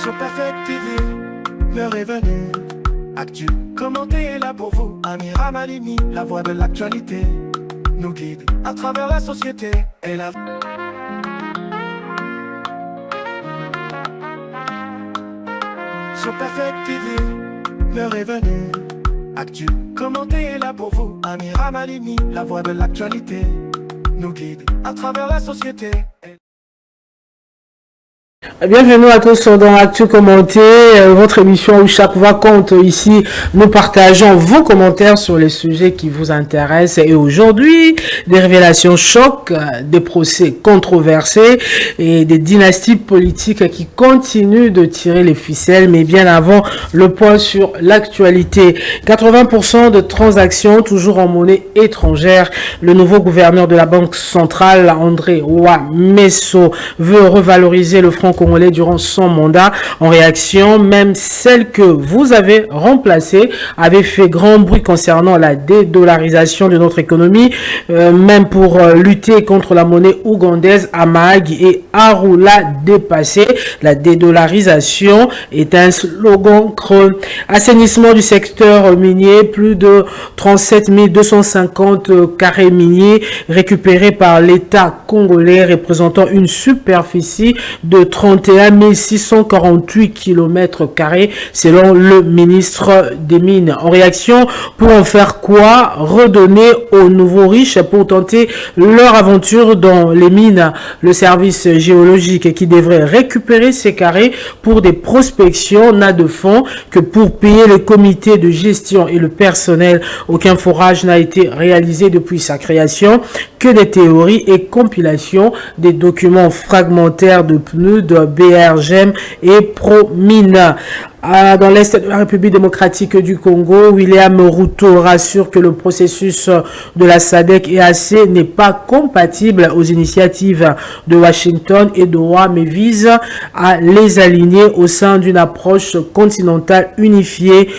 Sur Perfect TV, l'heure est venue. Actu, commenté est là pour vous. Amira Malini, la voix de l'actualité, nous guide à travers la société et la... Sur Perfect TV, l'heure est venue. Actu, commenté est là pour vous. Amira Malini, la voix de l'actualité, nous guide à travers la société. Bienvenue à tous dans Actu Commenté, votre émission où chaque voix compte. Ici, nous partageons vos commentaires sur les sujets qui vous intéressent. Et aujourd'hui, des révélations chocs, des procès controversés et des dynasties politiques qui continuent de tirer les ficelles. Mais bien avant, le point sur l'actualité. 80% de transactions toujours en monnaie étrangère. Le nouveau gouverneur de la Banque centrale, André Ouamesso, veut revaloriser le franc congolais durant son mandat. En réaction, même celle que vous avez remplacée avait fait grand bruit concernant la dédollarisation de notre économie, même pour lutter contre la monnaie ougandaise Amag et Arula dépassé. La dédollarisation est un slogan creux. Assainissement du secteur minier, plus de 37 250 carrés miniers récupérés par l'État congolais, représentant une superficie de 31 648 km² selon le ministre des Mines. En réaction, pour en faire quoi? Redonner aux nouveaux riches pour tenter leur aventure dans les mines. Le service géologique qui devrait récupérer ces carrés pour des prospections n'a de fonds que pour payer le comité de gestion et le personnel. Aucun forage n'a été réalisé depuis sa création, que des théories et compilations des documents fragmentaires de PNUD, BRGM et ProMine. Dans l'Est de la République démocratique du Congo, William Ruto rassure que le processus de la SADC EAC n'est pas compatible aux initiatives de Washington et d'Ottawa, mais vise à les aligner au sein d'une approche continentale unifiée.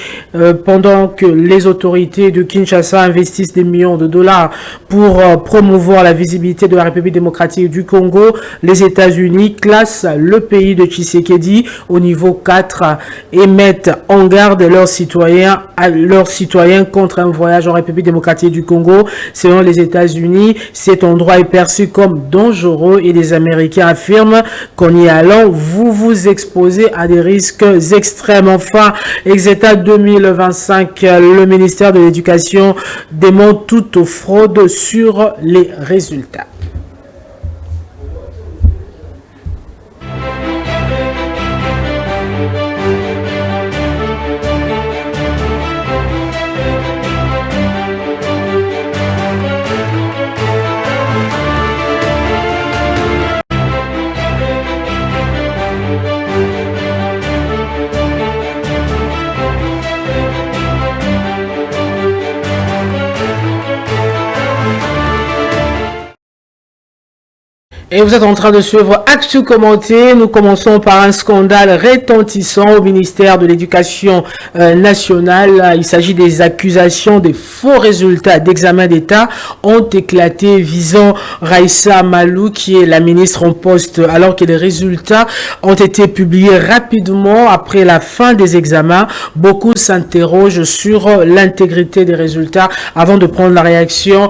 Pendant que les autorités de Kinshasa investissent des millions de dollars pour promouvoir la visibilité de la République démocratique du Congo, les États-Unis classent le pays de Tshisekedi au niveau 4 et mettent en garde leurs citoyens contre un voyage en République démocratique du Congo. Selon les États-Unis, cet endroit est perçu comme dangereux et les Américains affirment qu'en y allant, vous vous exposez à des risques extrêmes. Enfin, Exeta 2025, le ministère de l'Éducation démonte toute fraude sur les résultats. Et vous êtes en train de suivre Actu Commenté. Nous commençons par un scandale retentissant au ministère de l'Éducation nationale. Il s'agit des accusations des faux résultats d'examen d'État ont éclaté visant Raissa Malou, qui est la ministre en poste, alors que les résultats ont été publiés rapidement après la fin des examens. Beaucoup s'interrogent sur l'intégrité des résultats avant de prendre la réaction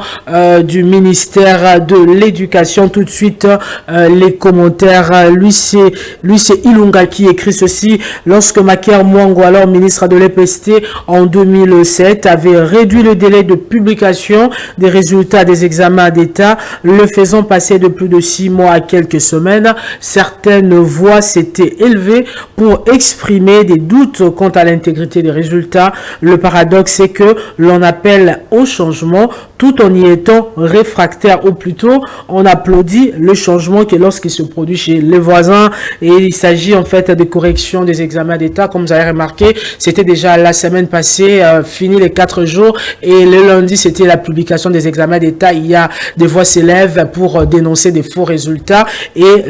du ministère de l'Éducation. Tout de suite, les commentaires. Lui c'est Ilunga qui écrit ceci: lorsque Maker Mwango, alors ministre de l'EPST en 2007, avait réduit le délai de publication des résultats des examens d'État, le faisant passer de plus de 6 mois à quelques semaines, certaines voix s'étaient élevées pour exprimer des doutes quant à l'intégrité des résultats. Le paradoxe, c'est que l'on appelle au changement tout en y étant réfractaire, ou plutôt on applaudit le changement que lorsqu'il se produit chez les voisins. Et il s'agit en fait de correction des examens d'État. Comme vous avez remarqué, c'était déjà la semaine passée, fini les 4 jours, et le lundi c'était la publication des examens d'État. Il y a des voix s'élèvent pour dénoncer des faux résultats, et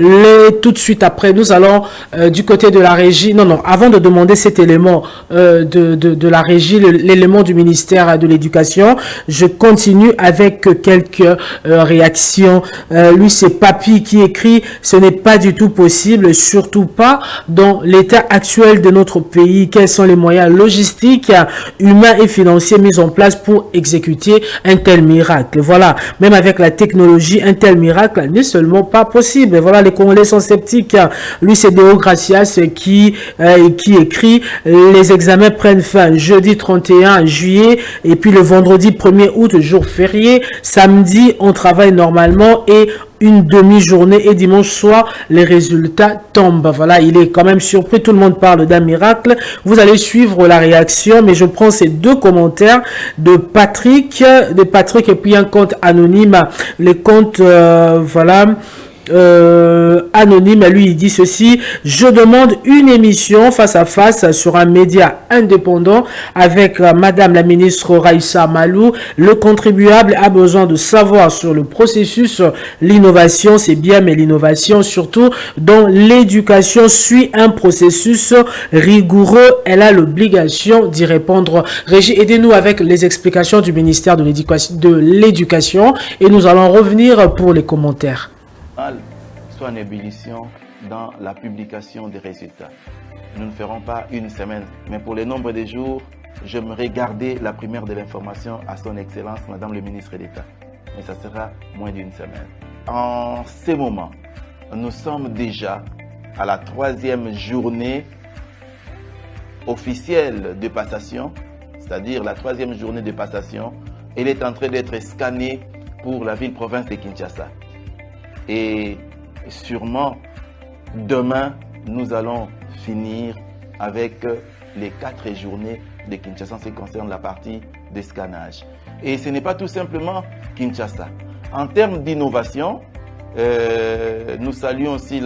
tout de suite après nous allons du côté de la régie. Non, avant de demander cet élément de la régie, l'élément du ministère de l'Éducation, je continue avec quelques réactions. Lui c'est pas Papi qui écrit « Ce n'est pas du tout possible, surtout pas dans l'état actuel de notre pays. Quels sont les moyens logistiques, humains et financiers mis en place pour exécuter un tel miracle ?» Voilà, même avec la technologie, un tel miracle n'est seulement pas possible. Voilà, les Congolais sont sceptiques. Lui, c'est Déo Gracias qui écrit « Les examens prennent fin jeudi 31 juillet et puis le vendredi 1er août, jour férié. Samedi, on travaille normalement et une demi-journée et dimanche soir, les résultats tombent. » Voilà, il est quand même surpris. Tout le monde parle d'un miracle. Vous allez suivre la réaction, mais je prends ces deux commentaires de Patrick et puis un compte anonyme. Les comptes, voilà... anonyme, lui il dit ceci: je demande une émission face à face sur un média indépendant avec madame la ministre Raissa Malou. Le contribuable a besoin de savoir sur le processus. L'innovation c'est bien, mais l'innovation surtout dans l'éducation suit un processus rigoureux. Elle a l'obligation d'y répondre. Régie, aidez-nous avec les explications du ministère de l'éducation et nous allons revenir pour les commentaires. Soit en ébullition dans la publication des résultats. Nous ne ferons pas une semaine, mais pour le nombre de jours, j'aimerais garder la primaire de l'information à son Excellence, Madame le ministre d'État. Mais ça sera moins d'une semaine. En ces moments, nous sommes déjà à la 3e journée officielle de passation, c'est-à-dire la 3e journée de passation. Elle est en train d'être scannée pour la ville-province de Kinshasa. Et sûrement, demain, nous allons finir avec les 4 journées de Kinshasa en ce qui concerne la partie de scannage. Et ce n'est pas tout simplement Kinshasa. En termes d'innovation, nous saluons aussi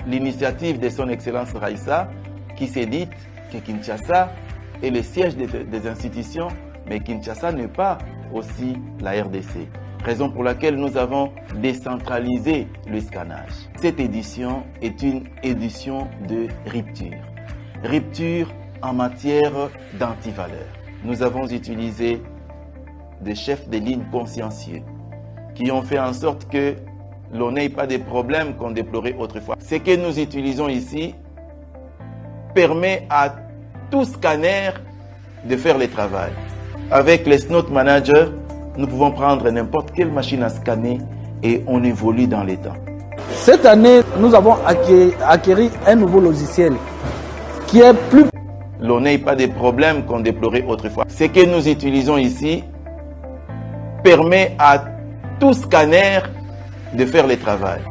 l'initiative de son Excellence Raissa qui s'est dit que Kinshasa est le siège des institutions, mais Kinshasa n'est pas aussi la RDC. Raison pour laquelle nous avons décentralisé le scannage. Cette édition est une édition de rupture. Rupture en matière d'antivaleurs. Nous avons utilisé des chefs de ligne consciencieux qui ont fait en sorte que l'on n'ait pas de problèmes qu'on déplorait autrefois. Ce que nous utilisons ici permet à tout scanner de faire le travail. Avec les Snot Manager, nous pouvons prendre n'importe quelle machine à scanner et on évolue dans les temps. Cette année, nous avons acquis un nouveau logiciel qui est plus... L'on n'ait pas de problèmes qu'on déplorait autrefois. Ce que nous utilisons ici permet à tout scanner de faire le travail.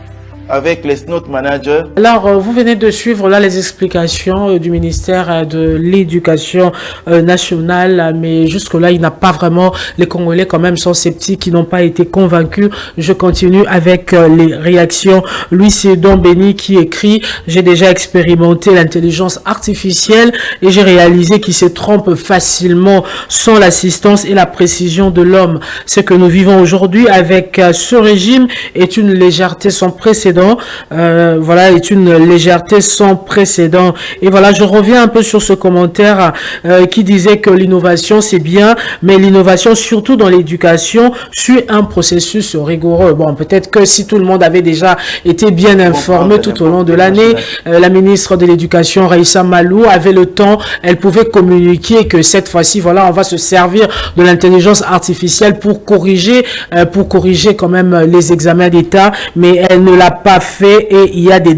Avec les Snot Manager. Alors, vous venez de suivre là les explications du ministère de l'Éducation nationale, mais jusque-là, il n'a pas vraiment, les Congolais quand même sont sceptiques, qui n'ont pas été convaincus. Je continue avec les réactions. Louis Sédon Béni qui écrit: j'ai déjà expérimenté l'intelligence artificielle et j'ai réalisé qu'il se trompe facilement sans l'assistance et la précision de l'homme. Ce que nous vivons aujourd'hui avec ce régime est une légèreté sans précédent. Voilà, est une légèreté sans précédent. Et voilà, je reviens un peu sur ce commentaire qui disait que l'innovation c'est bien, mais l'innovation surtout dans l'éducation suit un processus rigoureux. Bon, peut-être que si tout le monde avait déjà été bien informé tout au long de l'année, la ministre de l'Éducation Raissa Malou avait le temps, elle pouvait communiquer que cette fois-ci, voilà, on va se servir de l'intelligence artificielle pour corriger quand même les examens d'État, mais elle ne l'a pas fait et il y a des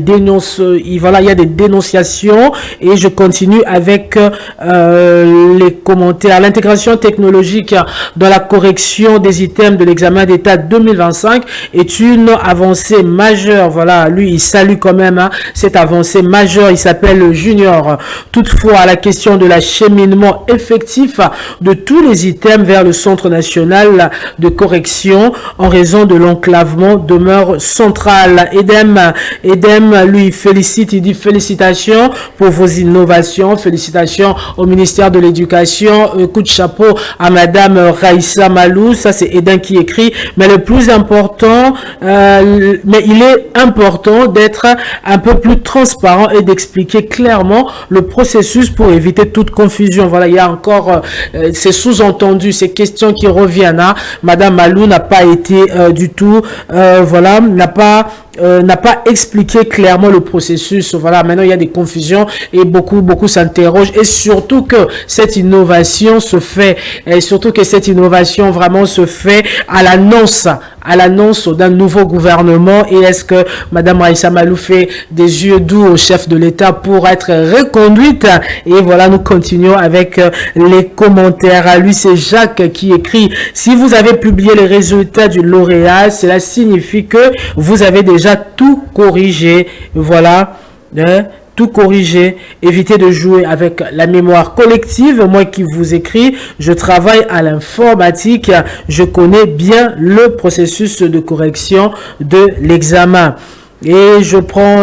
dénonciations et je continue avec les commentaires. L'intégration technologique dans la correction des items de l'examen d'État 2025 est une avancée majeure. Voilà, lui il salue quand même cette avancée majeure. Il s'appelle Junior. Toutefois, la question de l'acheminement effectif de tous les items vers le Centre national de correction en raison de l'enclavement demeure centrale. Edem lui félicite, il dit félicitations pour vos innovations, félicitations au ministère de l'Éducation, coup de chapeau à Madame Raissa Malou, ça c'est Edem qui écrit, mais le plus important, mais il est important d'être un peu plus transparent et d'expliquer clairement le processus pour éviter toute confusion. Voilà, il y a encore ces sous-entendus, ces questions qui reviennent. Hein. Madame Malou n'a pas été du tout, voilà, n'a pas expliqué clairement le processus. Voilà, maintenant il y a des confusions et beaucoup s'interrogent, et surtout que cette innovation se fait, vraiment se fait à l'annonce d'un nouveau gouvernement. Et est-ce que Madame Raissa Malou fait des yeux doux au chef de l'État pour être reconduite? Et voilà, nous continuons avec les commentaires. Lui, c'est Jacques qui écrit: si vous avez publié les résultats du lauréat, cela signifie que vous avez déjà tout corrigé. Voilà, tout corriger, éviter de jouer avec la mémoire collective. Moi qui vous écris, je travaille à l'informatique, je connais bien le processus de correction de l'examen. Et je prends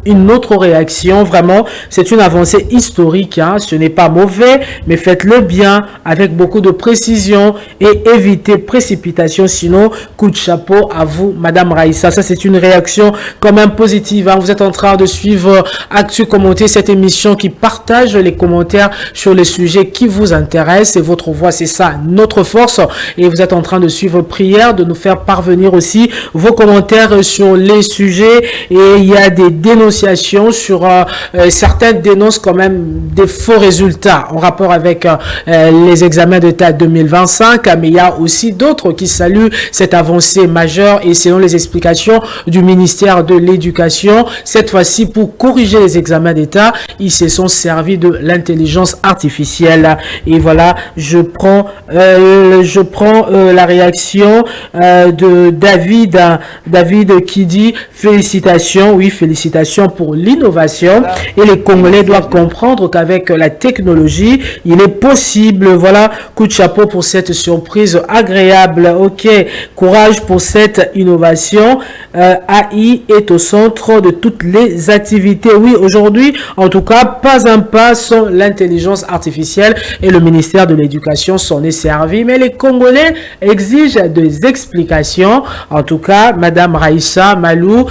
une autre réaction, vraiment, c'est une avancée historique, hein. Ce n'est pas mauvais, mais faites-le bien, avec beaucoup de précision, et évitez précipitation, sinon, coup de chapeau à vous, Madame Raissa. Ça, c'est une réaction quand même positive, hein. Vous êtes en train de suivre Actu Commenter, cette émission qui partage les commentaires sur les sujets qui vous intéressent, et votre voix, c'est ça, notre force, et vous êtes en train de suivre Prière, de nous faire parvenir aussi vos commentaires sur les sujets, et il y a des dénonciations sur certaines dénoncent quand même des faux résultats en rapport avec les examens d'État 2025, mais il y a aussi d'autres qui saluent cette avancée majeure, et selon les explications du ministère de l'Éducation, cette fois-ci pour corriger les examens d'État, ils se sont servis de l'intelligence artificielle. Et voilà, je prends la réaction de David qui dit félicitations, oui, félicitations pour l'innovation, et les Congolais doivent comprendre qu'avec la technologie, il est possible. Voilà, coup de chapeau pour cette surprise agréable. Ok, courage pour cette innovation. AI est au centre de toutes les activités. Oui, aujourd'hui, en tout cas, pas un pas sans l'intelligence artificielle, et le ministère de l'Éducation s'en est servi, mais les Congolais exigent des explications. En tout cas, Madame Raissa Malou,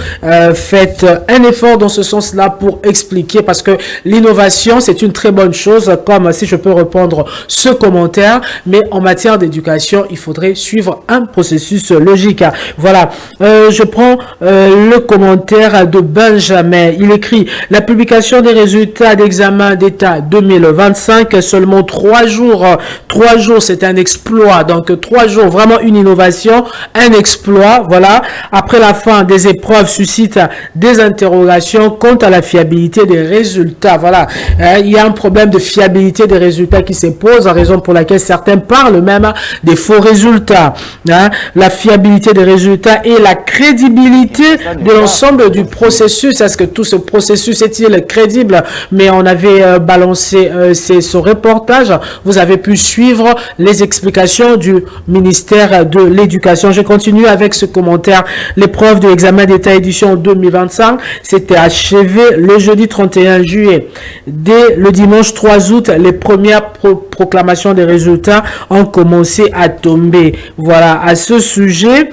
faites un effort dans ce sens-là pour expliquer, parce que l'innovation, c'est une très bonne chose, comme si je peux répondre ce commentaire, mais en matière d'éducation, il faudrait suivre un processus logique. Voilà, je prends le commentaire de Benjamin. Il écrit: la publication des résultats d'examen d'État 2025, seulement 3 jours. 3 jours, c'est un exploit. Donc 3 jours, vraiment une innovation, un exploit. Voilà, après la fin des épreuves suscite des interrogations quant à la fiabilité des résultats. Voilà, il y a un problème de fiabilité des résultats qui se pose, raison pour laquelle certains parlent même des faux résultats. Hein? La fiabilité des résultats et la crédibilité de l'ensemble du processus. Est-ce que tout ce processus est-il crédible? Mais on avait balancé ce reportage. Vous avez pu suivre les explications du ministère de l'Éducation. Je continue avec ce commentaire. L'épreuve de l'examen d'État édition 2025 s'était achevée le jeudi 31 juillet. Dès le dimanche 3 août, les premières proclamations des résultats ont commencé à tomber. Voilà, à ce sujet,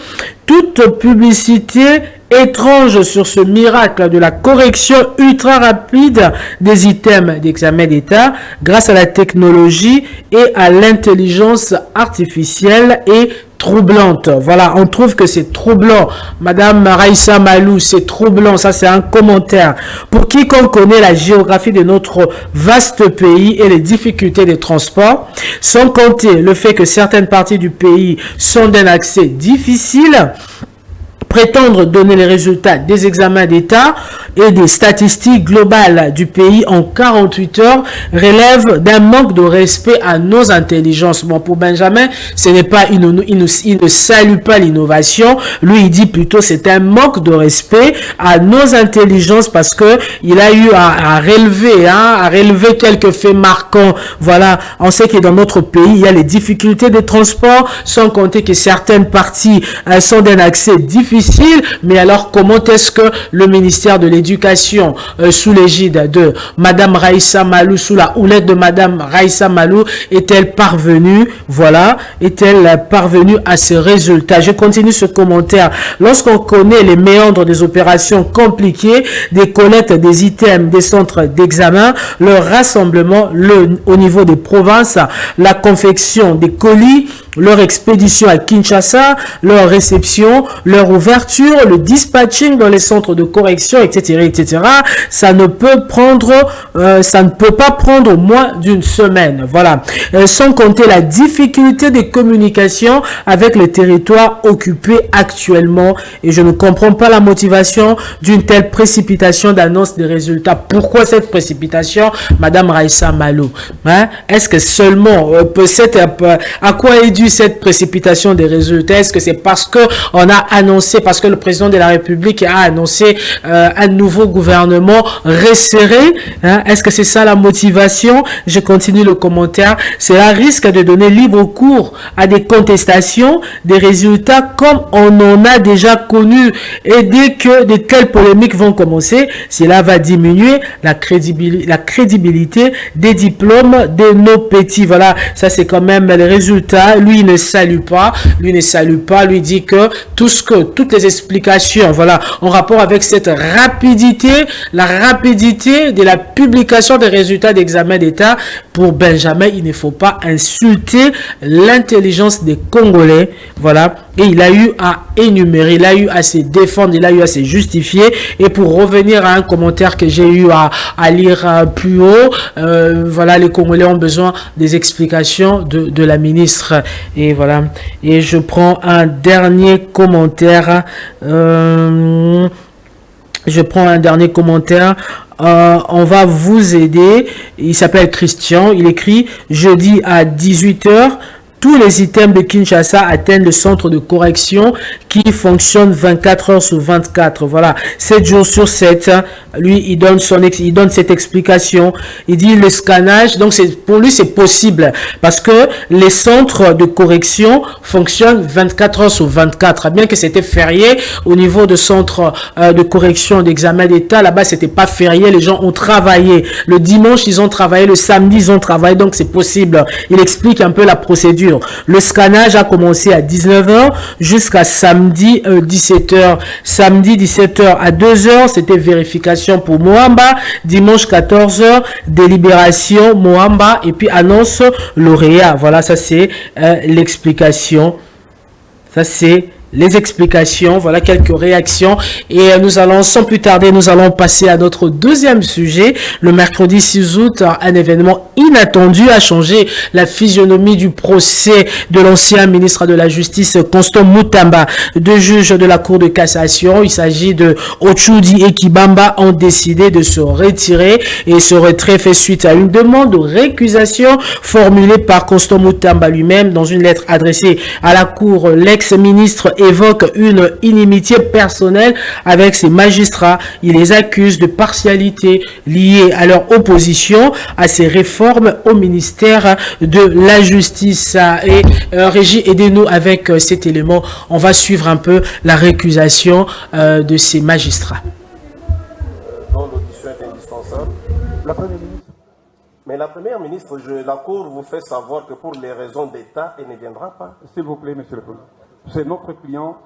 toute publicité étrange sur ce miracle de la correction ultra rapide des items d'examen d'État grâce à la technologie et à l'intelligence artificielle est troublante. Voilà, on trouve que c'est troublant. Madame Raissa Malou, c'est troublant. Ça, c'est un commentaire. Pour quiconque connaît la géographie de notre vaste pays et les difficultés des transports, sans compter le fait que certaines parties du pays sont d'un accès difficile, prétendre donner les résultats des examens d'État et des statistiques globales du pays en 48 heures relève d'un manque de respect à nos intelligences. Bon, pour Benjamin, ce n'est pas il ne salue pas l'innovation. Lui, il dit plutôt c'est un manque de respect à nos intelligences, parce que il a eu à relever quelques faits marquants. Voilà, on sait que dans notre pays, il y a les difficultés de transport, sans compter que certaines parties sont d'un accès difficile. difficile, mais alors comment est-ce que le ministère de l'Éducation, sous l'égide de Madame Raissa Malou, sous la houlette de Madame Raissa Malou, est-elle parvenue, voilà, est-elle parvenue à ce résultat? Je continue ce commentaire. Lorsqu'on connaît les méandres des opérations compliquées, des collectes des items des centres d'examen, leur rassemblement au niveau des provinces, la confection des colis, leur expédition à Kinshasa, leur réception, leur ouverture, le dispatching dans les centres de correction, etc., etc. Ça ne peut pas prendre moins d'une semaine. Voilà. Sans compter la difficulté des communications avec les territoires occupés actuellement. Et je ne comprends pas la motivation d'une telle précipitation d'annonce des résultats. Pourquoi cette précipitation, Madame Raissa Malou? Hein? Est-ce que seulement, à quoi est due cette précipitation des résultats? Est-ce que c'est parce que on a annoncé, parce que le président de la République a annoncé un nouveau gouvernement resserré? Hein? Est-ce que c'est ça la motivation? Je continue le commentaire. Cela risque de donner libre cours à des contestations des résultats comme on en a déjà connu. Et dès que de telles polémiques vont commencer, cela va diminuer la crédibilité des diplômes de nos petits. Voilà, ça c'est quand même les résultats. Lui, il ne salue pas. Lui dit que toutes les explications, voilà, en rapport avec cette rapidité, la rapidité de la publication des résultats d'examen d'État, pour Benjamin, il ne faut pas insulter l'intelligence des Congolais. Voilà. Et il a eu à énumérer, il a eu à se défendre, il a eu à se justifier. Et pour revenir à un commentaire que j'ai eu à lire plus haut, voilà, les Congolais ont besoin des explications de la ministre. Et voilà. Et je prends un dernier commentaire. On va vous aider. Il s'appelle Christian. Il écrit jeudi à 18h. Tous les items de Kinshasa atteignent le centre de correction qui fonctionne 24 heures sur 24. Voilà, 7 jours sur 7. Lui, il donne cette explication. Il dit le scannage. Donc, pour lui, c'est possible parce que les centres de correction fonctionnent 24 heures sur 24. Bien que c'était férié au niveau de centre de correction d'examen d'État, là-bas, c'était pas férié. Les gens ont travaillé. Le dimanche, ils ont travaillé. Le samedi, ils ont travaillé. Donc, c'est possible. Il explique un peu la procédure. Le scannage a commencé à 19h jusqu'à samedi 17h. Samedi 17h à 2h, c'était vérification pour Moamba. Dimanche 14h, délibération Moamba et puis annonce lauréat. Voilà, ça c'est l'explication. Ça c'est les explications, voilà quelques réactions et nous allons sans plus tarder, nous allons passer à notre deuxième sujet. Le mercredi 6 août, un événement inattendu a changé la physionomie du procès de l'ancien ministre de la Justice Constant Mutamba. Deux juges de la Cour de cassation, il s'agit de Ochudi et Kibamba, ont décidé de se retirer et ce retrait fait suite à une demande de récusation formulée par Constant Mutamba lui-même dans une lettre adressée à la Cour. L'ex-ministre évoque une inimitié personnelle avec ses magistrats. Il les accuse de partialité liée à leur opposition à ces réformes au ministère de la Justice. Et Régie, aidez-nous avec cet élément. On va suivre un peu la récusation de ces magistrats. Dont l'audition est indispensable. Mais la première ministre, la Cour vous fait savoir que pour les raisons d'État, elle ne viendra pas. S'il vous plaît, monsieur le président. C'est notre client.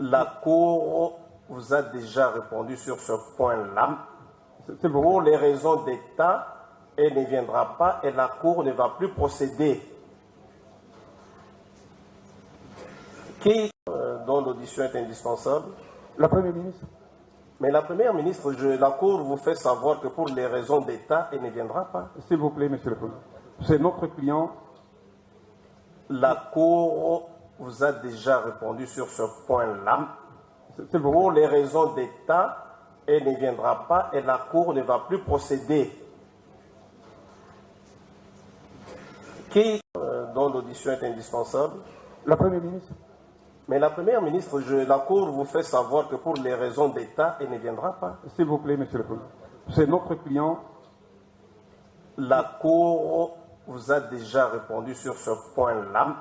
La Cour vous a déjà répondu sur ce point-là. Pour les raisons d'État, elle ne viendra pas et la Cour ne va plus procéder. Dont l'audition est indispensable. La première ministre. Mais la première ministre, la Cour vous fait savoir que pour les raisons d'État, elle ne viendra pas. S'il vous plaît, monsieur le président. C'est notre client. La Cour vous a déjà répondu sur ce point-là. Pour les raisons d'État, elle ne viendra pas et la Cour ne va plus procéder. Dont l'audition est indispensable. La première ministre. Mais la première ministre, la Cour vous fait savoir que pour les raisons d'État, elle ne viendra pas. S'il vous plaît, monsieur le président. C'est notre client. La Cour vous a déjà répondu sur ce point-là.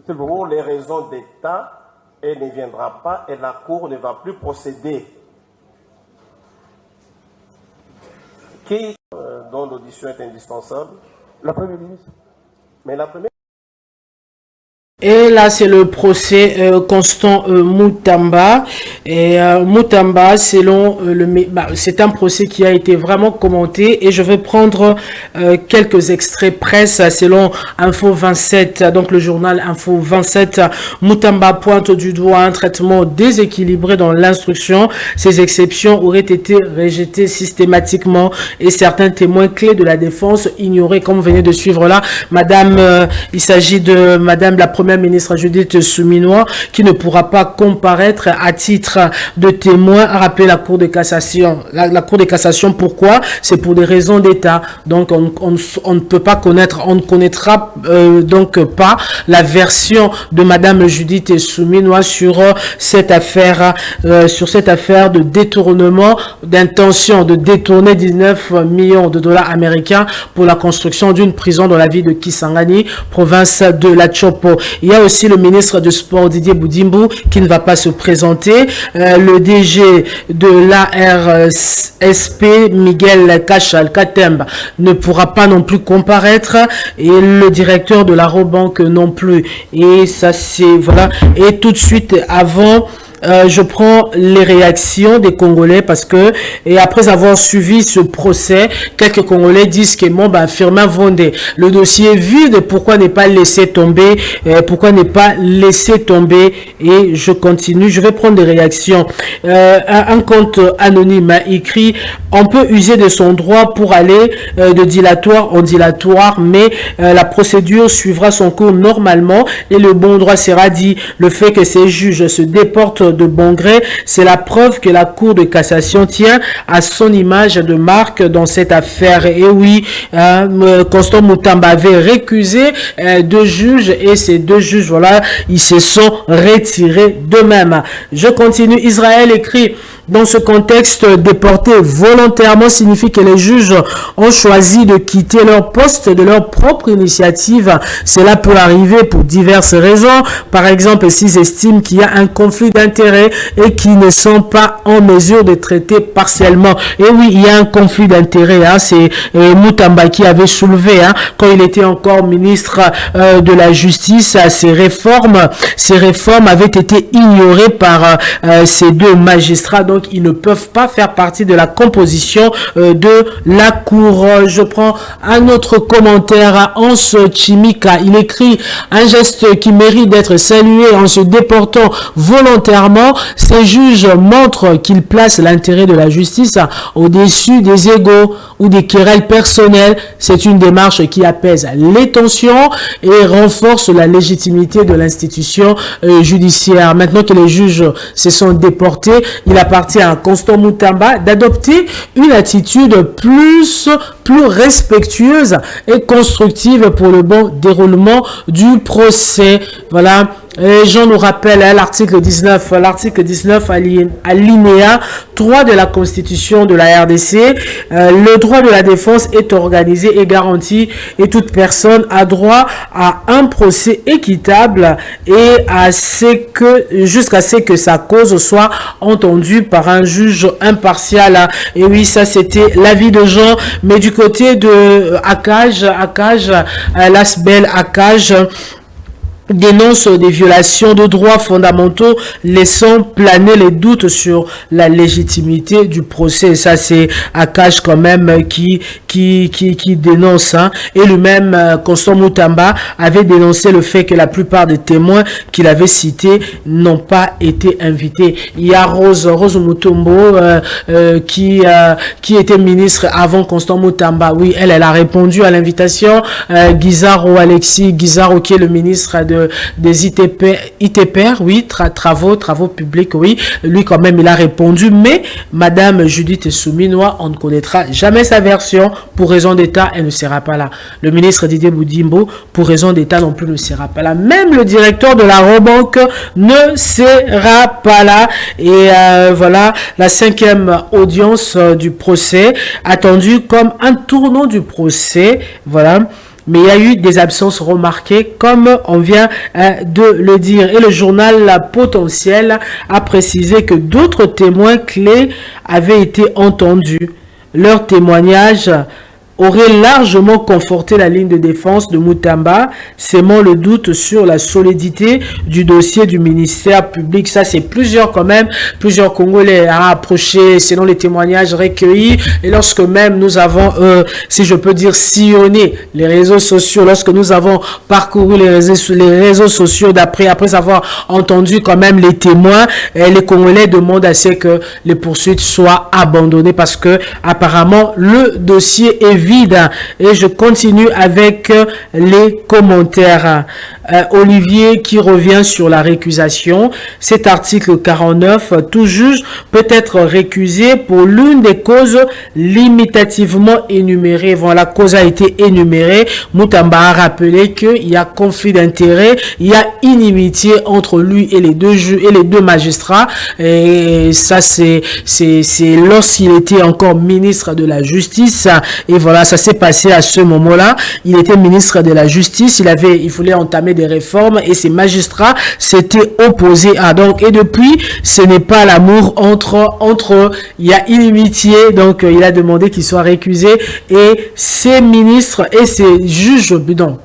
Pour les raisons d'État, et ne viendra pas et la Cour ne va plus procéder. Qui, dont l'audition est indispensable? La Première ministre. Mais la première... Et là, c'est le procès Constant Mutamba. Et Mutamba, selon c'est un procès qui a été vraiment commenté. Et je vais prendre quelques extraits presse selon Info 27. Donc, le journal Info 27. Mutamba pointe du doigt un traitement déséquilibré dans l'instruction. Ces exceptions auraient été rejetées systématiquement. Et certains témoins clés de la défense ignorés, comme vous venez de suivre là. Madame, il s'agit de Madame la Première ministre Judith Suminwa, qui ne pourra pas comparaître à titre de témoin, a rappelé la Cour de cassation. La Cour de cassation, pourquoi? C'est pour des raisons d'État. Donc, on ne peut pas connaître, on ne connaîtra donc pas la version de Madame Judith Suminwa sur cette affaire de détournement, d'intention de détourner 19 millions de dollars américains pour la construction d'une prison dans la ville de Kisangani, province de la Chopo. Il y a aussi le ministre du Sport Didier Boudimbo qui ne va pas se présenter. Le DG de l'ARSP Miguel Kachal Katemba ne pourra pas non plus comparaître et le directeur de la Robank non plus. Et ça c'est voilà. Et tout de suite avant. Je prends les réactions des Congolais parce que, et après avoir suivi ce procès, quelques Congolais disent que bon, ben, Firmin Vondé, le dossier est vide, pourquoi ne pas laisser tomber, et je continue, je vais prendre des réactions. Un compte anonyme a écrit, on peut user de son droit pour aller de dilatoire en dilatoire, mais la procédure suivra son cours normalement et le bon droit sera dit. Le fait que ces juges se déportent de bon gré, c'est la preuve que la Cour de cassation tient à son image de marque dans cette affaire. Et oui, Constant Mutamba avait récusé deux juges et ces deux juges, voilà, ils se sont retirés d'eux-mêmes. Je continue. Israël écrit: dans ce contexte, déporter volontairement signifie que les juges ont choisi de quitter leur poste de leur propre initiative. Cela peut arriver pour diverses raisons. Par exemple, s'ils estiment qu'il y a un conflit d'intérêts et qu'ils ne sont pas en mesure de traiter partiellement. Et oui, il y a un conflit d'intérêts. Hein. C'est Mutamba qui avait soulevé quand il était encore ministre de la Justice. Ces réformes avaient été ignorées par ces deux magistrats. Donc, ils ne peuvent pas faire partie de la composition de la Cour. Je prends un autre commentaire à Hans Chimika. Il écrit: un geste qui mérite d'être salué en se déportant volontairement. Ces juges montrent qu'ils placent l'intérêt de la justice au-dessus des égos ou des querelles personnelles. C'est une démarche qui apaise les tensions et renforce la légitimité de l'institution judiciaire. Maintenant que les juges se sont déportés, il appartient à Constant Mutamba d'adopter une attitude plus respectueuse et constructive pour le bon déroulement du procès. Voilà. Et Jean nous rappelle l'article 19 alinéa 3 de la Constitution de la RDC. Le droit de la défense est organisé et garanti et toute personne a droit à un procès équitable et jusqu'à ce que sa cause soit entendue par un juge impartial. Et oui, ça c'était l'avis de Jean, mais du côté de Akaj, Lasbel Akaj dénonce des violations de droits fondamentaux, laissant planer les doutes sur la légitimité du procès. Ça, c'est Akash quand même qui dénonce. Et lui-même, Constant Mutamba, avait dénoncé le fait que la plupart des témoins qu'il avait cités n'ont pas été invités. Il y a Rose Mutombo qui était ministre avant Constant Mutamba. Oui, elle a répondu à l'invitation. Alexis Guizaro, qui est le ministre des ITPR, oui, travaux publics, oui, lui quand même il a répondu, mais Madame Judith Suminwa, on ne connaîtra jamais sa version. Pour raison d'État, elle ne sera pas là. Le ministre Didier Boudimbo, pour raison d'État non plus, ne sera pas là. Même le directeur de la Robank ne sera pas là. Et voilà, la 5e audience du procès, attendue comme un tournant du procès, voilà. mais il y a eu des absences remarquées, comme on vient de le dire. Et le journal La Potentielle a précisé que d'autres témoins clés avaient été entendus. Leur témoignage aurait largement conforté la ligne de défense de Mutamba, sémant le doute sur la solidité du dossier du ministère public. Ça, c'est plusieurs Congolais à approcher selon les témoignages recueillis. Et lorsque même nous avons, si je peux dire, sillonné les réseaux sociaux, lorsque nous avons parcouru les réseaux sociaux après avoir entendu quand même les témoins, les Congolais demandent à ce que les poursuites soient abandonnées parce que apparemment le dossier est vide. Et je continue avec les commentaires. Olivier qui revient sur la récusation. Cet article 49, tout juge peut être récusé pour l'une des causes limitativement énumérées. Voilà, la cause a été énumérée. Mutamba a rappelé qu'il y a conflit d'intérêts, il y a inimitié entre lui et les deux magistrats. Et ça, c'est lorsqu'il était encore ministre de la Justice. Et voilà, ça s'est passé à ce moment-là. Il était ministre de la Justice. Il voulait entamer des réformes et ces magistrats s'étaient opposés à. Donc, et depuis, ce n'est pas l'amour entre eux. Il y a inimitié. Donc, il a demandé qu'il soit récusé et ces ministres et ces juges,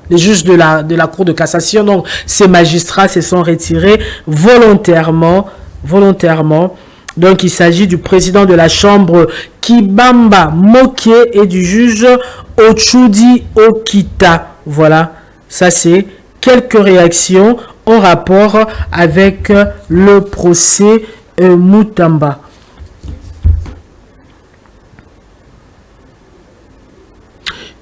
les juges de la Cour de cassation, donc ces magistrats se sont retirés volontairement. Donc, il s'agit du président de la Chambre Kibamba Moké et du juge Ochudi Okita. Voilà, ça c'est quelques réactions en rapport avec le procès Mutamba.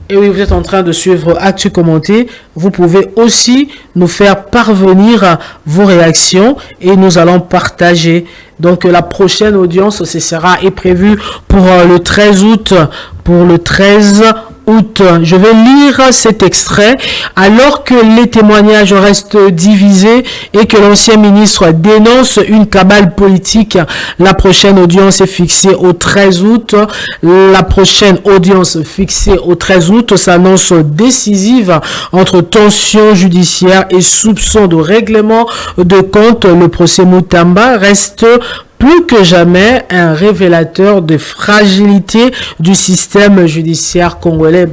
Et oui, vous êtes en train de suivre Actu Commenté. Vous pouvez aussi nous faire parvenir vos réactions et nous allons partager. Donc la prochaine audience, est prévue pour le 13 août. Je vais lire cet extrait. Alors que les témoignages restent divisés et que l'ancien ministre dénonce une cabale politique, la prochaine audience est fixée au 13 août. La prochaine audience fixée au 13 août s'annonce décisive entre tension judiciaire et soupçon de règlement de compte. Le procès Mutamba reste plus que jamais un révélateur de fragilité du système judiciaire congolais.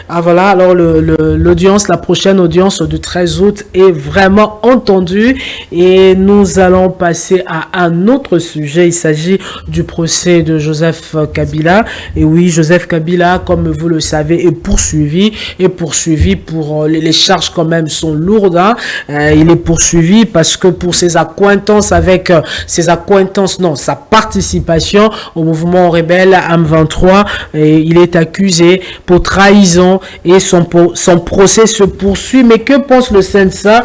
Voilà, alors la prochaine audience du 13 août est vraiment entendue et nous allons passer à un autre sujet. Il s'agit du procès de Joseph Kabila. Et oui, Joseph Kabila, comme vous le savez, est poursuivi pour les charges quand même sont lourdes. Il est poursuivi parce que pour sa participation au mouvement rebelle M23, il est accusé pour trahison et son procès se poursuit. Mais que pense le CENSA?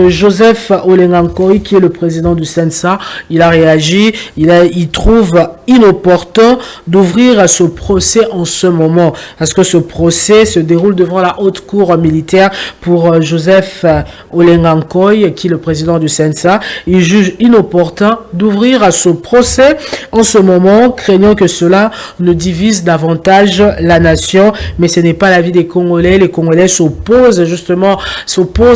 Joseph Olengankoy, qui est le président du CENSA, il a réagi, il trouve inopportun d'ouvrir ce procès en ce moment, parce que ce procès se déroule devant la haute cour militaire pour Joseph Olengankoy, qui est le président du CENSA. Il juge inopportun d'ouvrir ce procès en ce moment, craignant que cela ne divise davantage la nation. Mais ce n'est pas l'avis des Congolais. Les Congolais s'opposent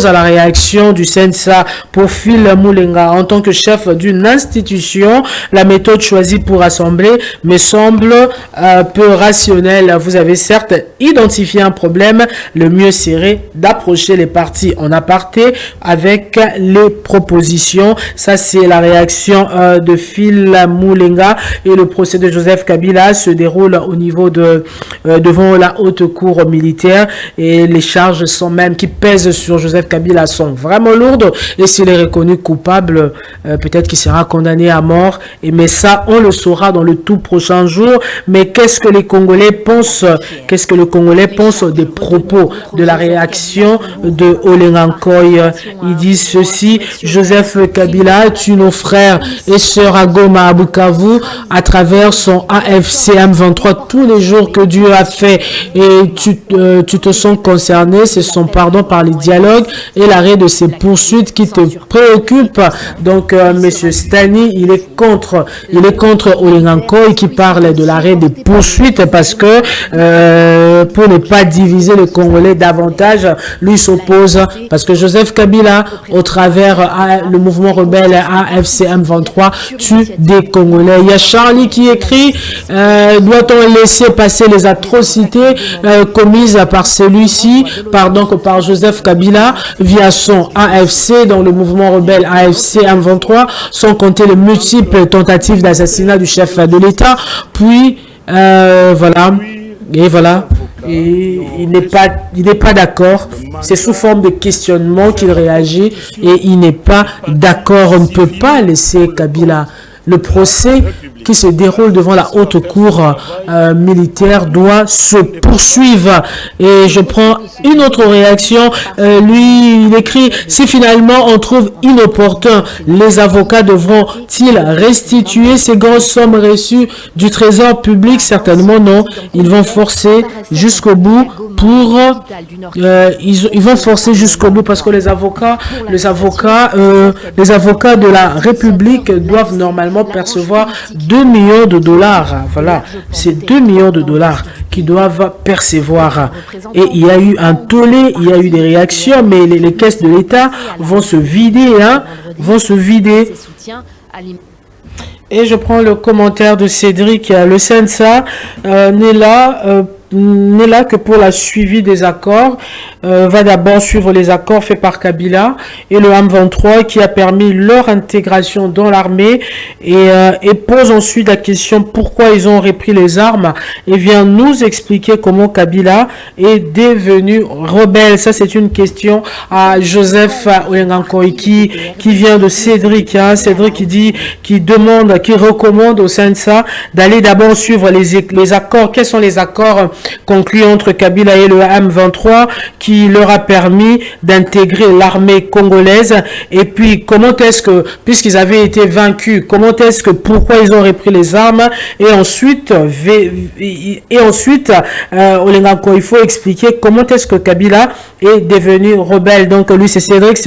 à la réaction du CENSA. Pour Phil Moulenga, en tant que chef d'une institution, la méthode choisie pour assembler me semble peu rationnelle. Vous avez certes identifié un problème, le mieux serait d'approcher les partis en aparté avec les propositions. Ça, c'est la réaction de Phil Moulenga. Et le procès de Joseph Kabila se déroule au niveau devant la haute cour militaire, et les charges qui pèsent sur Joseph Kabila sont vraiment lourdes, et s'il est reconnu coupable, peut-être qu'il sera condamné à mort. Mais ça, on le saura dans le tout prochain jour. Mais qu'est-ce que les Congolais pensent des propos, de la réaction de Olengankoy? Il dit ceci: Joseph Kabila tue nos frères et sœurs sœurs à Goma, à Bukavu, à travers son AFCM 23, tous les jours que Dieu a fait et tu te sens concerné, c'est son pardon par les dialogues et l'arrêt de ces poursuites qui te préoccupent. Donc, Monsieur Stani, il est contre Olenganko et qui parle de l'arrêt des poursuites parce que pour ne pas diviser le Congolais davantage, lui s'oppose parce que Joseph Kabila, au travers le mouvement rebelle AFCM 23, tue des Congolais. Il y a Charlie qui écrit doit-on laisser passer les atrocités commises par celui-ci, par Joseph Kabila via son AFC, dans le mouvement rebelle AFC M23, sans compter les multiples tentatives d'assassinat du chef de l'État. Puis voilà, et il n'est pas d'accord. C'est sous forme de questionnement qu'il réagit et il n'est pas d'accord. On ne peut pas laisser Kabila. Le procès qui se déroule devant la haute cour militaire doit se poursuivre. Et je prends une autre réaction. Lui, il écrit, si finalement on trouve inopportun, les avocats devront-ils restituer ces grosses sommes reçues du trésor public? Certainement non. Ils vont forcer jusqu'au bout ils vont forcer jusqu'au bout parce que les avocats de la République doivent normalement percevoir 2 millions de dollars. Voilà, c'est 2 millions de dollars qu'ils doivent percevoir. Et il y a eu un tollé, il y a eu des réactions, mais les caisses de l'État vont se vider, vont se vider. Et je prends le commentaire de Cédric. Le Sensa n'est là que pour la suivi des accords, va d'abord suivre les accords faits par Kabila et le M23 qui a permis leur intégration dans l'armée et pose ensuite la question pourquoi ils ont repris les armes et vient nous expliquer comment Kabila est devenu rebelle. Ça c'est une question à Joseph Oyengankoy qui vient de Cédric. Cédric qui recommande au Sensa d'aller d'abord suivre les accords. Quels sont les accords conclus entre Kabila et le M23 qui leur a permis d'intégrer l'armée congolaise? Et puis comment est-ce que, puisqu'ils avaient été vaincus, pourquoi ils ont repris les armes? Et ensuite Olenganko, il faut expliquer comment est-ce que Kabila est devenu rebelle. Donc lui c'est Cédric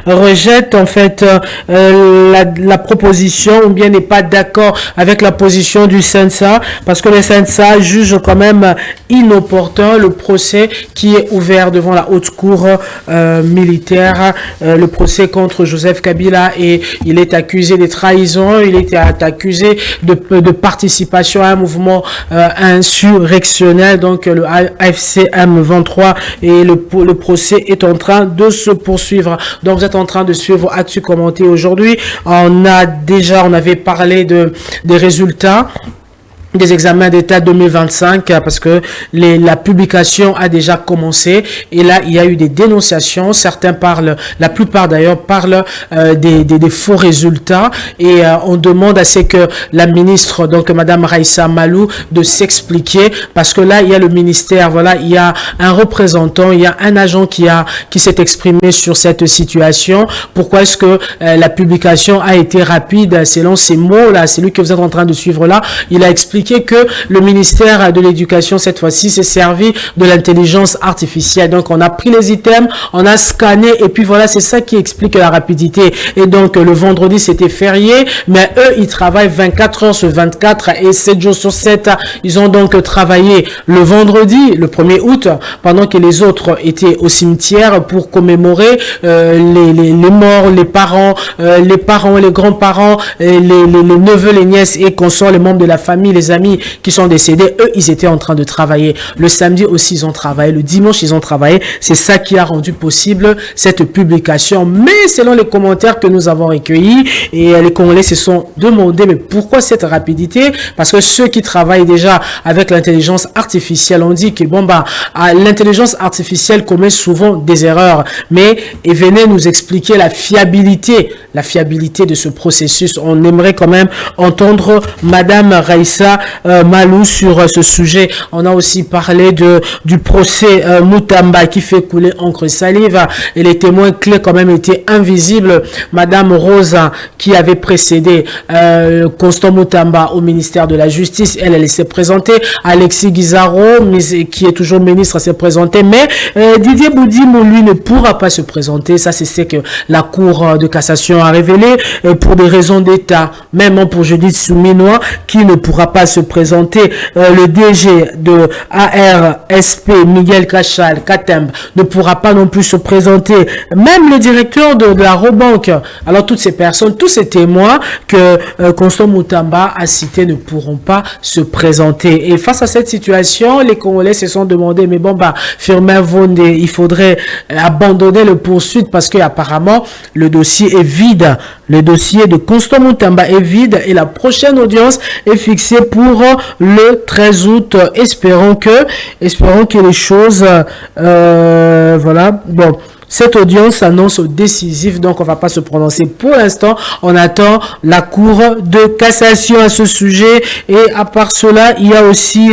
rejette en fait la proposition ou bien n'est pas d'accord avec la position du Sensa parce que le Sensa juge quand même inopportun le procès qui est ouvert devant la haute cour militaire, le procès contre Joseph Kabila, et il est accusé de trahison, il est accusé de participation à un mouvement insurrectionnel, donc le AFCM 23, et le procès est en train de se poursuivre. Donc vous êtes en train de suivre Actu Commenté aujourd'hui. On avait parlé des résultats des examens d'État 2025 parce que la publication a déjà commencé et là il y a eu des dénonciations. Certains parlent, la plupart d'ailleurs parlent des faux résultats et on demande à ce que la ministre, donc Madame Raissa Malou, de s'expliquer parce que là il y a le ministère, voilà, il y a un représentant, il y a un agent qui s'est exprimé sur cette situation. Pourquoi est-ce que la publication a été rapide selon ces mots là? C'est lui que vous êtes en train de suivre là. Il a expliqué que le ministère de l'Éducation, cette fois-ci, s'est servi de l'intelligence artificielle. Donc, on a pris les items, on a scanné, et puis voilà, c'est ça qui explique la rapidité. Et donc, le vendredi, c'était férié, mais eux, ils travaillent 24 heures sur 24 et 7 jours sur 7. Ils ont donc travaillé le vendredi, le 1er août, pendant que les autres étaient au cimetière pour commémorer les morts, les parents, les grands-parents, les neveux, les nièces et consorts, les membres de la famille, les amis qui sont décédés. Eux, ils étaient en train de travailler. Le samedi aussi, ils ont travaillé. Le dimanche, ils ont travaillé. C'est ça qui a rendu possible cette publication. Mais selon les commentaires que nous avons recueillis, et les Congolais se sont demandé, mais pourquoi cette rapidité? Parce que ceux qui travaillent déjà avec l'intelligence artificielle ont dit que l'intelligence artificielle commet souvent des erreurs. Mais, et venez nous expliquer la fiabilité de ce processus. On aimerait quand même entendre Madame Raissa Malou sur ce sujet. On a aussi parlé du procès Mutamba qui fait couler encre et salive, et les témoins clés quand même étaient invisibles. Madame Rosa qui avait précédé Constant Mutamba au ministère de la Justice, elle s'est présentée. Alexis Guizaro, qui est toujours ministre, s'est présenté, mais Didier Boudimou, lui, ne pourra pas se présenter. Ça, c'est ce que la Cour de cassation a révélé pour des raisons d'État, même pour Judith Souminois, qui ne pourra pas se présenter. Le DG de ARSP, Miguel Cachal, Katemb, ne pourra pas non plus se présenter. Même le directeur de la Robank. Alors, toutes ces personnes, tous ces témoins que Constant Mutamba a cités ne pourront pas se présenter. Et face à cette situation, les Congolais se sont demandé, mais bon, Firmin Vonde, il faudrait abandonner le poursuite parce que apparemment le dossier est vide. Le dossier de Constant Mutamba est vide et la prochaine audience est fixée pour le 13 août. Espérons que les choses, voilà, bon. Cette audience s'annonce décisive, donc on ne va pas se prononcer pour l'instant. On attend la Cour de cassation à ce sujet. Et à part cela, il y a aussi...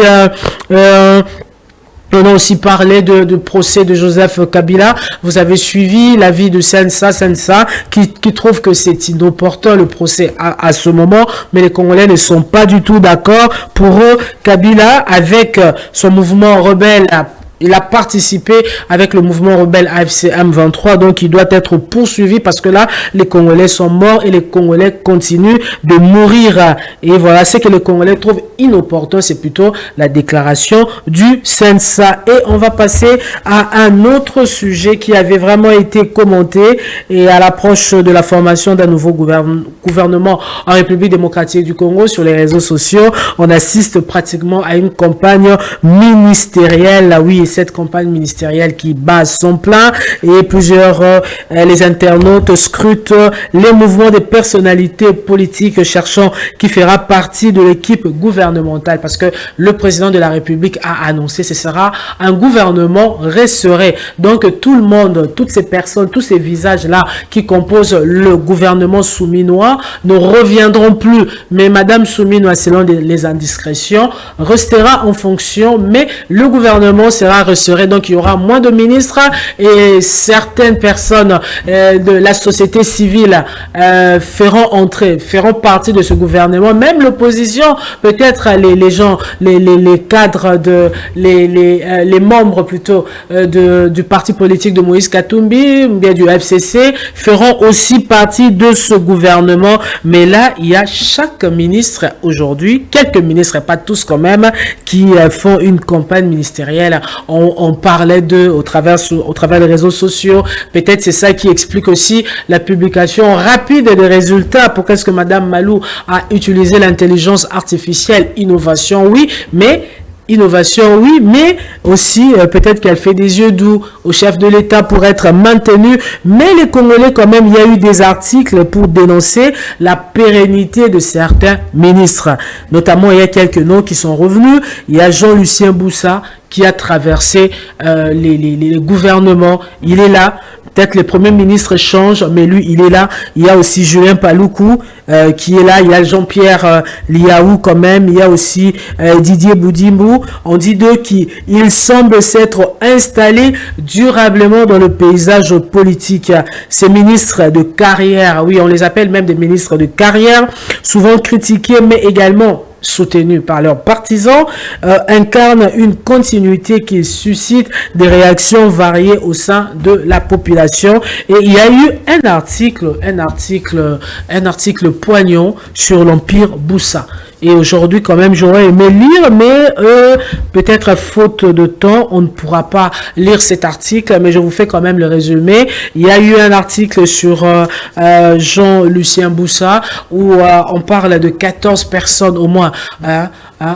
on a aussi parlé du procès de Joseph Kabila. Vous avez suivi l'avis de Sensa qui trouve que c'est inopportun le procès à ce moment, mais les Congolais ne sont pas du tout d'accord. Pour eux, Kabila, avec son mouvement rebelle, il a participé avec le mouvement rebelle AFC M23, donc il doit être poursuivi parce que là, les Congolais sont morts et les Congolais continuent de mourir. Et voilà, ce que les Congolais trouvent inopportun, c'est plutôt la déclaration du Sensa. Et on va passer à un autre sujet qui avait vraiment été commenté et à l'approche de la formation d'un nouveau gouvernement en République démocratique du Congo sur les réseaux sociaux. On assiste pratiquement à une campagne ministérielle. Oui, cette campagne ministérielle qui bat son plein et plusieurs les internautes scrutent les mouvements des personnalités politiques cherchant qui fera partie de l'équipe gouvernementale parce que le président de la République a annoncé ce sera un gouvernement resserré. Donc tout le monde, toutes ces personnes, tous ces visages là qui composent le gouvernement souminois ne reviendront plus, mais Madame Souminois, selon les indiscrétions, restera en fonction, mais le gouvernement sera resserré, donc il y aura moins de ministres et certaines personnes de la société civile feront partie de ce gouvernement, même l'opposition, peut-être les gens, les cadres, les membres plutôt du parti politique de Moïse Katumbi, bien du FCC, feront aussi partie de ce gouvernement, mais là il y a chaque ministre aujourd'hui, quelques ministres, pas tous quand même, qui font une campagne ministérielle. On parlait d'eux au travers des réseaux sociaux. Peut-être c'est ça qui explique aussi la publication rapide des résultats. Pourquoi est-ce que Madame Malou a utilisé l'intelligence artificielle? Innovation, oui, mais aussi peut-être qu'elle fait des yeux doux au chef de l'État pour être maintenu. Mais les Congolais, quand même, il y a eu des articles pour dénoncer la pérennité de certains ministres. Notamment, il y a quelques noms qui sont revenus. Il y a Jean-Lucien Boussa qui a traversé les gouvernements. Il est là. Peut-être les premiers ministres changent, mais lui, il est là. Il y a aussi Julien Paloukou qui est là. Il y a Jean-Pierre Liaou quand même. Il y a aussi Didier Boudimou. On dit d'eux qu'ils semblent s'être installés durablement dans le paysage politique. Ces ministres de carrière, oui, on les appelle même des ministres de carrière, souvent critiqués, mais également soutenus par leurs partisans, incarnent une continuité qui suscite des réactions variées au sein de la population. Et il y a eu un article poignant sur l'Empire Boussa. Et aujourd'hui, quand même, j'aurais aimé lire, mais peut-être faute de temps, on ne pourra pas lire cet article, mais je vous fais quand même le résumé. Il y a eu un article sur Jean-Lucien Boussa où on parle de 14 personnes au moins.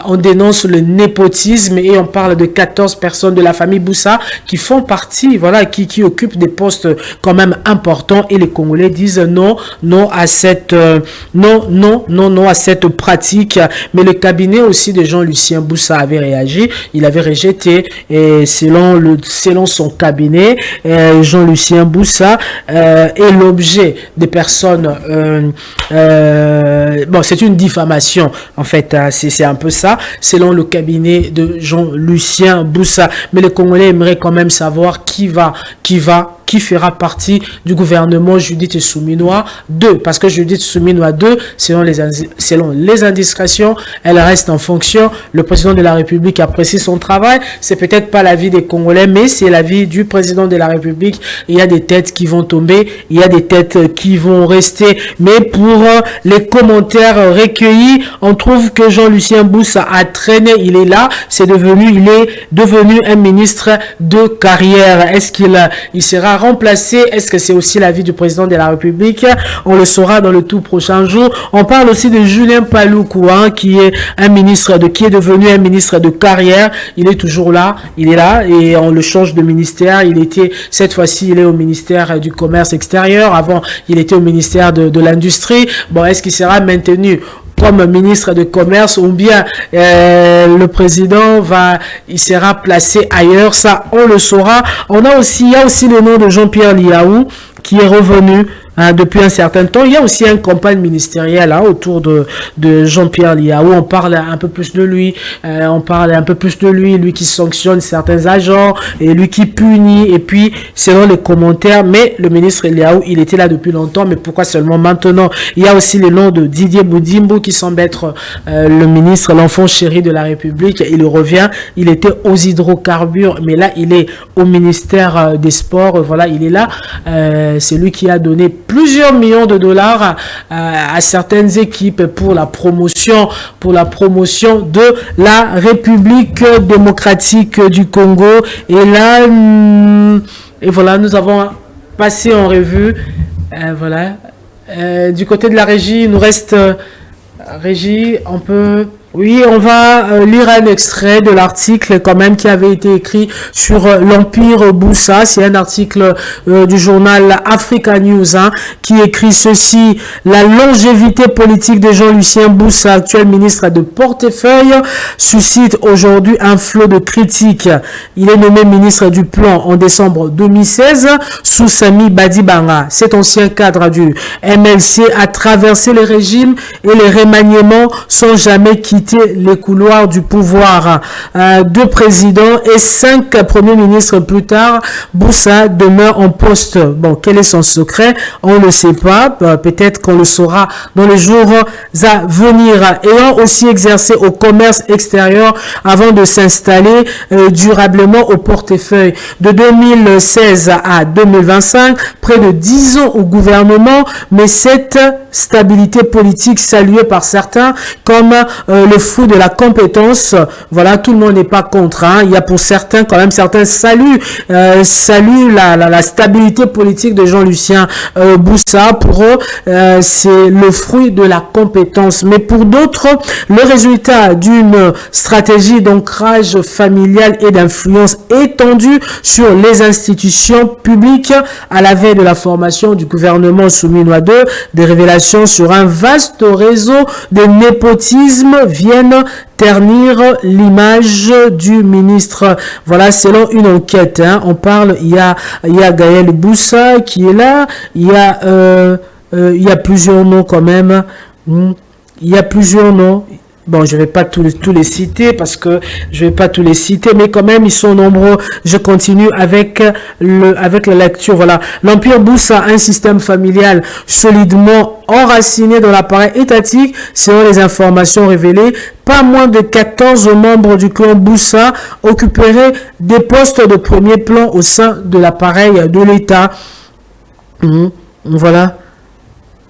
On dénonce le népotisme et on parle de 14 personnes de la famille Boussa qui font partie, voilà, qui occupent des postes quand même importants, et les Congolais disent non à cette pratique. Mais le cabinet aussi de Jean-Lucien Boussa avait réagi, il avait rejeté, et selon son cabinet, Jean-Lucien Boussa est l'objet des personnes, bon, c'est une diffamation en fait, c'est un peu ça, selon le cabinet de Jean-Lucien Boussa. Mais les Congolais aimeraient quand même savoir qui fera partie du gouvernement Judith Souminois 2. Parce que Judith Souminois 2, selon les indiscrétions, elle reste en fonction. Le président de la République apprécie son travail. C'est peut-être pas l'avis des Congolais, mais c'est l'avis du président de la République. Il y a des têtes qui vont tomber, il y a des têtes qui vont rester. Mais pour les commentaires recueillis, on trouve que Jean-Lucien Boussa a traîné, il est là, il est devenu un ministre de carrière. Est-ce qu'il sera remplacé? Est-ce que c'est aussi l'avis du président de la République? On le saura dans le tout prochain jour. On parle aussi de Julien Paluku, qui est devenu un ministre de carrière. Il est toujours là, il est là et on le change de ministère. Cette fois-ci, il est au ministère du commerce extérieur. Avant, il était au ministère de l'industrie. Bon, est-ce qu'il sera maintenu comme ministre de commerce ou bien le président il sera placé ailleurs? Ça, on le saura. Il y a aussi le nom de Jean-Pierre Liaou qui est revenu depuis un certain temps. Il y a aussi une campagne ministérielle autour de Jean-Pierre Liaou. On parle un peu plus de lui. Lui qui sanctionne certains agents et lui qui punit. Et puis, selon les commentaires, mais le ministre Liaou, il était là depuis longtemps. Mais pourquoi seulement maintenant? Il y a aussi le nom de Didier Boudimbo qui semble être le ministre, l'enfant chéri de la République. Il revient. Il était aux hydrocarbures, mais là, il est au ministère des Sports. Voilà, il est là. C'est lui qui a donné plusieurs millions de dollars à certaines équipes pour la promotion de la République démocratique du Congo. Et là, nous avons passé en revue. Du côté de la régie, il nous reste régie, on peut... Oui, on va lire un extrait de l'article quand même qui avait été écrit sur l'Empire Boussa. C'est un article du journal Africa News qui écrit ceci. La longévité politique de Jean-Lucien Boussa, actuel ministre de portefeuille, suscite aujourd'hui un flot de critiques. Il est nommé ministre du Plan en décembre 2016 sous Sami Badibanga. Cet ancien cadre du MLC a traversé les régimes et les remaniements sans jamais quitter les couloirs du pouvoir. 2 présidents et 5 premiers ministres plus tard, Boussa demeure en poste. Bon, quel est son secret? On ne le sait pas. Peut-être qu'on le saura dans les jours à venir. Ayant aussi exercé au commerce extérieur avant de s'installer durablement au portefeuille. De 2016 à 2025, près de 10 ans au gouvernement, mais cette stabilité politique saluée par certains comme le fruit de la compétence. Voilà, tout le monde n'est pas contre. Il y a pour certains, quand même, certains saluent la stabilité politique de Jean-Lucien Boussa. Pour eux, c'est le fruit de la compétence. Mais pour d'autres, le résultat d'une stratégie d'ancrage familial et d'influence étendue sur les institutions publiques à la veille de la formation du gouvernement Souminois 2, des révélations sur un vaste réseau de népotisme viennent ternir l'image du ministre. Voilà, selon une enquête. On parle, il y a Gaël Boussa qui est là. Il y a plusieurs noms quand même. Il y a plusieurs noms. Bon, je vais pas tous les citer parce que je vais pas tous les citer, mais quand même ils sont nombreux. Je continue avec la lecture. Voilà, l'Empire Boussa, un système familial solidement enraciné dans l'appareil étatique, selon les informations révélées. Pas moins de 14 membres du clan Boussa occuperaient des postes de premier plan au sein de l'appareil de l'État. Voilà.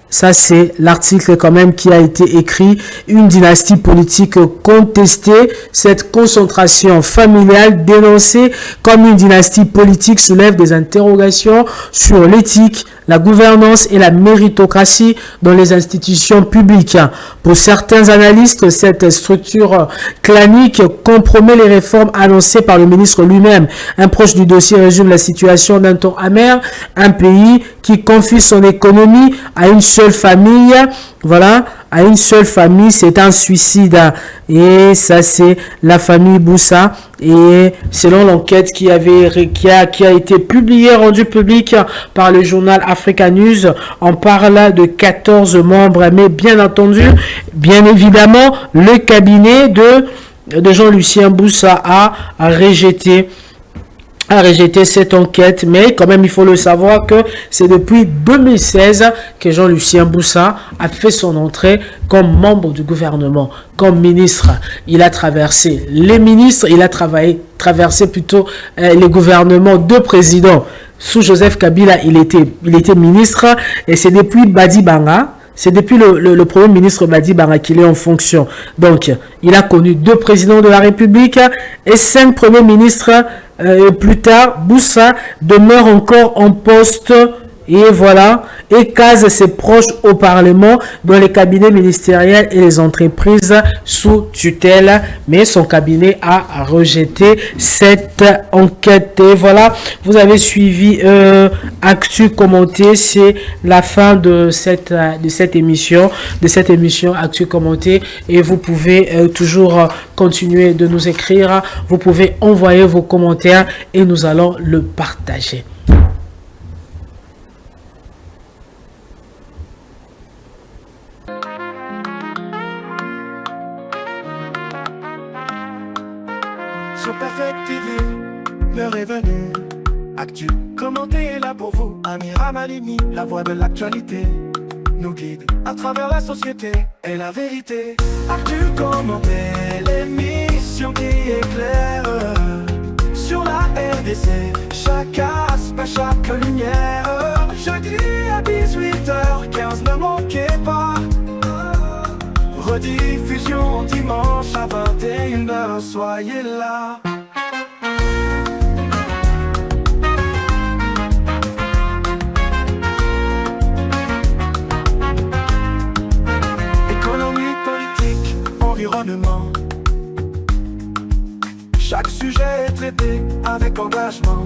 Ça, c'est l'article quand même qui a été écrit. Une dynastie politique contestée. Cette concentration familiale dénoncée comme une dynastie politique soulève des interrogations sur l'éthique, la gouvernance et la méritocratie dans les institutions publiques. Pour certains analystes, cette structure clanique compromet les réformes annoncées par le ministre lui-même. Un proche du dossier résume la situation d'un ton amer. Un pays qui confie son économie à une seule famille voilà, à une seule famille, c'est un suicide. Et ça, c'est la famille Boussa. Et selon l'enquête qui a été publiée, rendue publique par le journal Africa News, on parle de 14 membres. Mais bien entendu, bien évidemment, le cabinet de Jean-Lucien Boussa a rejeté cette enquête, mais quand même il faut le savoir que c'est depuis 2016 que Jean-Lucien Boussa a fait son entrée comme membre du gouvernement, comme ministre. Il a traversé les ministres, il a traversé plutôt les gouvernements de présidents. Sous Joseph Kabila, il était ministre, et c'est depuis Badi Banga. C'est depuis le premier ministre Badi Banga qu'il est en fonction. Donc, il a connu 2 présidents de la République et 5 premiers ministres. Plus tard, Boussa demeure encore en poste et voilà, et case ses proches au Parlement, dans les cabinets ministériels et les entreprises sous tutelle. Mais son cabinet a rejeté cette enquête. Et voilà, vous avez suivi Actu Commenté. C'est la fin de cette émission Actu Commenté. Et vous pouvez toujours continuer de nous écrire. Vous pouvez envoyer vos commentaires et nous allons le partager. Sur Perfect TV, l'heure est venue. Actu, commenté est là pour vous. Amira Malimi, la voix de l'actualité, nous guide à travers la société et la vérité. Actu, commenté, l'émission qui éclaire sur la RDC. Chaque aspect, chaque lumière. Jeudi à 18h15, ne manquez pas. Rediffusion dimanche à 21h, soyez là. Économie, politique, environnement. Chaque sujet est traité avec engagement.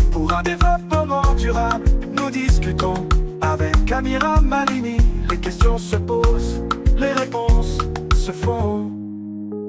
Pour un développement durable, nous discutons avec Amira Malini. Les questions se posent, les réponses se font.